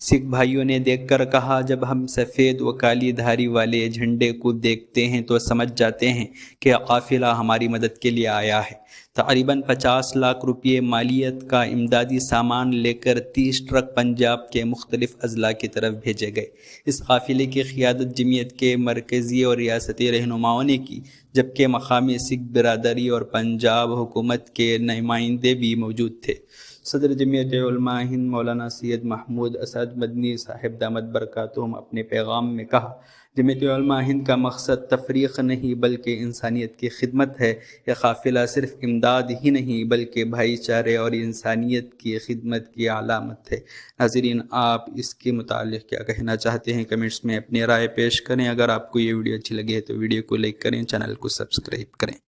سکھ بھائیوں نے دیکھ کر کہا، جب ہم سفید و کالی دھاری والے جھنڈے کو دیکھتے ہیں تو سمجھ جاتے ہیں کہ قافلہ ہماری مدد کے لیے آیا ہے۔ تقریباً 50 لاکھ روپے مالیت کا امدادی سامان لے کر 30 ٹرک پنجاب کے مختلف اضلاع کی طرف بھیجے گئے۔ اس قافلے کی قیادت جمعیت کے مرکزی اور ریاستی رہنماؤں نے کی، جبکہ مقامی سکھ برادری اور پنجاب حکومت کے نمائندے بھی موجود تھے۔ صدر جمعیت علماء ہند مولانا سید محمود اسد مدنی صاحب دامت برکاتہم اپنے پیغام میں کہا، جمعیت علماء ہند کا مقصد تفریق نہیں بلکہ انسانیت کی خدمت ہے۔ یہ قافلہ صرف امداد ہی نہیں بلکہ بھائی چارے اور انسانیت کی خدمت کی علامت ہے۔ ناظرین، آپ اس کے متعلق کیا کہنا چاہتے ہیں؟ کمنٹس میں اپنی رائے پیش کریں۔ اگر آپ کو یہ ویڈیو اچھی لگے تو ویڈیو کو لائک کریں، چینل کو سبسکرائب کریں۔